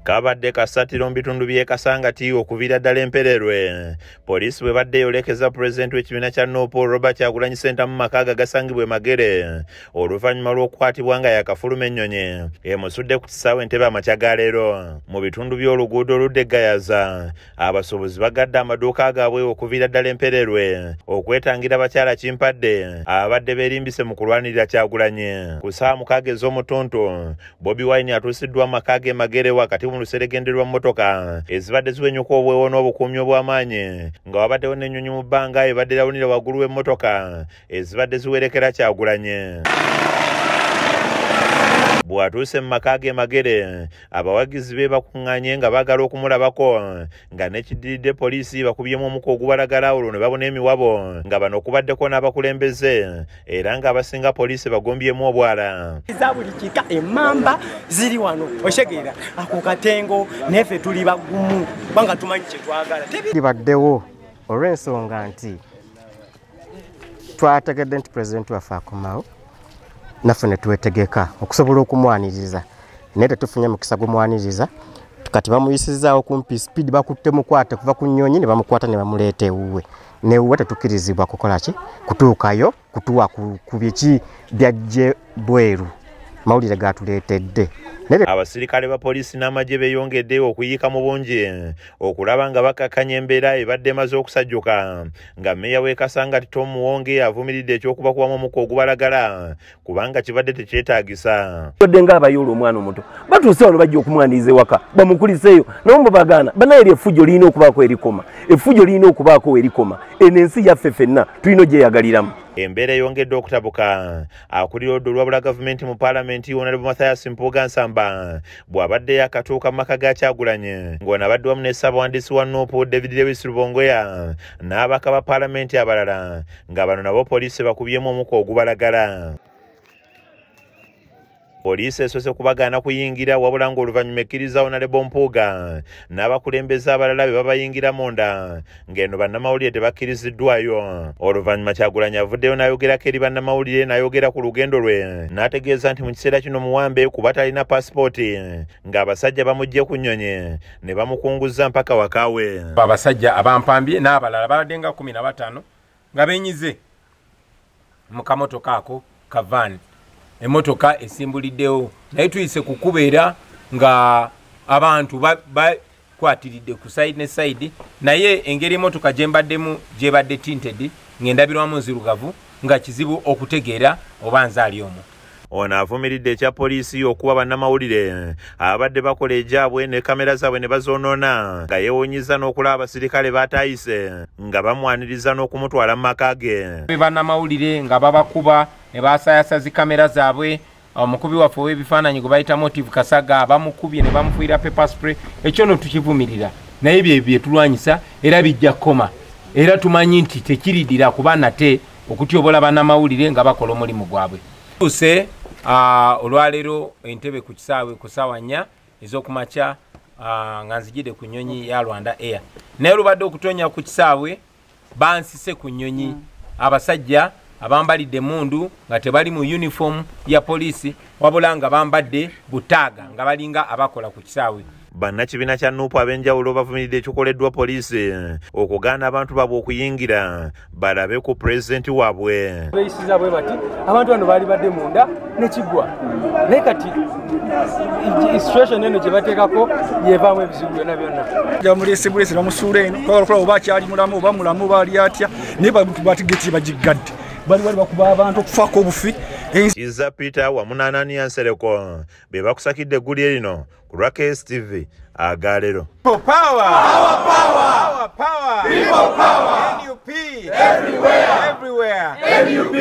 Kabadde kasatiro mu bitundu by'e Kasangati okuviira ddala Empererwe. Poliisi bwe badde yolekeza Pulezidenti w'ekibiina kya Nuupu Robert Kyagulanyi Center mu maka gasangibwa e Magere oluvannyuma lw'okukwatibwa nga yakafuluma ennyonyi emusudde ku kisaawe Entebbe amakya ga leero. Mu bitundu by'oluguudo oludda e Gayaza, abasuubuzi bagadde amaduuka gaabwe okuviira ddala Empererwe okwetangira bakyala kimpadde abadde beerimbise mu kulwanirira Kyagulanyi. Ku ssaawa 6 ez'omutuntu, Bobi Wine atuusiddwa mu maka ge Magere wakati mu luseregenderwa mmotoka ezibadde ziwenyuka obwewo n'obukuumi obw'amaanyi nga wabaddewo n'ennyonyi mu bbanga ebadde erawunira waggulu w'emmotoka ezibadde ziwerekera Kyagulanyi. Bw'atuuse mu maka ge Magere, abawagizi be bakuŋŋaanye nga baagala okumulabako nga n'ekiddiridde poliisi bakubyemu omuko ogubalagala olwo ne babona emiwabo nga bano okubaddeko n'abakulembeze era ng'abasinga poliisi bagombyemu obwala. Buli kika emmamba ziri wano oshegeera ako katengo neffe tuli bagumu banga tumanyi kye twagala libaddewo olw'ensonga nti twategedde nti pulezidenti waffe akomawo naffe ne twetegeka okusobola okumwaniriza naye tetufunye mukisa gumwaniriza kati bamuyisizaawo kumpi speed bakutte mukwate kuva ku nnyonyi ne bamukwata ne bamuleeta ewuwe newuwe tetukkirizibwa kukola ki kutuukayo kutuwa ku biki byajje bweru mawulire gatuleetedde. Abasirikale ba poliisi n'amagye beeyongedde okuyiika mu bungi okulaba nga bakakkanya embeera ebadde emaze okusajjuka nga mmeeya w'e Kasangati Tom Muwonge avumiridde ekyokubakubamu omukka ogubalagala kubanga kibadde tekyetaagisa. Odde ng'abayoola omwana omuto batuuse wano bajja okumwaniriza ewaka bamukuliseeyo naye bagaana banaye effujo lirina okubaako erikoma effujo lirina okubaako erikoma eno ensi yaffe ffenna tulina ogyeyagaliramu. Embeera eyongedde okutabuka. Akulira oddo olwabula gavumenti mu paalamenti Honorable Mathias Mpuuga Nsamba bw'abadde yakatuuka mu maka ga Kyagulanyi ng'ono abadde wamu ne ssaabawandiisi wa Nuupu David Lewis Rubongoya n'abaka ba paalamenti abalala nga bano nabo poliisi bakubyemu omukka ogubalagala. Poliisi esoose kubagaana kuyingira wabula ng'oluvannyuma ekkiriza Honorable Mpuuga n'abakulembeze abalala be babayingira munda ng'eno bannamawulire tebakkiriziddwayo. Oluvannyuma Kyagulanyi avuddeyo n'ayogerako eri bannamawulire n'ayogera ku lugendo lwe n'ategeeza nti mu kiseera kino muwambe kuba talina paasipooti ng'abasajja bamuggye ku nnyonyi ne bamukunguza mpaka wakaawe. Abasajja abampambye n'abalala babadde nga 15 nga benyize mu kamotoka ako ka van. Emotoka esimbuliddewo naye tuyise kukubeera nga abantu bakwatiridde ku side ne side naye engeri emotoka gyembaddemu gyebadde tinted ng'endabirwamu nzirugavu nga kizibu okutegeera oba nze ali omwo. Ono avumiridde ekya poliisi okuba bannamawulire abadde bakola ejaabwe ne kamera zaabwe ne bazoonoona nga yeewuunyiza n'okulaba abasirikale baatayise nga bamwaniriza n'okumutwala mu maka ge. Bannamawulire nga babakuba ne baasayasa zi kamera zaabwe. Omukubi waffe w'ebifaananyi gwe bayita Motive Kasaga bamukubye ne bamufuira pepper spray. Ekyo no tukivumirira naye bye tulwanyisa era bijja koma era tumanyi nti tekiridira kuba nate okutyobola bannamawulire nga bakola omulimu gwabwe. Tuse olwaleero Entebbe ku kisaawe ku ssaawa 4 ez'okumakya nga nzigidde ku nnyonyi ya Rwanda Air naye lubadde okutonya ku kisaawe bansise ku nnyonyi abasajja abambalidde mundu nga tebali mu uniform ya poliisi wabula nga bambadde butaaga nga balinga abakola ku kisaawe. Bannakibiina kya Nuupu ab'enjawulo bavumiridde ekikoleddwa poliisi okugaana abantu baabwe okuyingira balabe ku pulezidenti waabwe. Beeyisiza bwe bati abantu bano baali badde munda nekiggwa naye kati situation eno gye bateekako yevaamu ebizibu byonna byonna. Jamuleesebulesi bamusuula eno kabakola oba akyali mulamu oba mulamu baali atya naye batigeti bagiggadde bali bakuba abantu okufaako obufi. Kiza Peter wamu n'Anania Nsereko be bakusakidde eggulire lino ku Rakes TV agaleero. Power! Power! Power! Power! People power! NUP! Everywhere! Everywhere! NUP!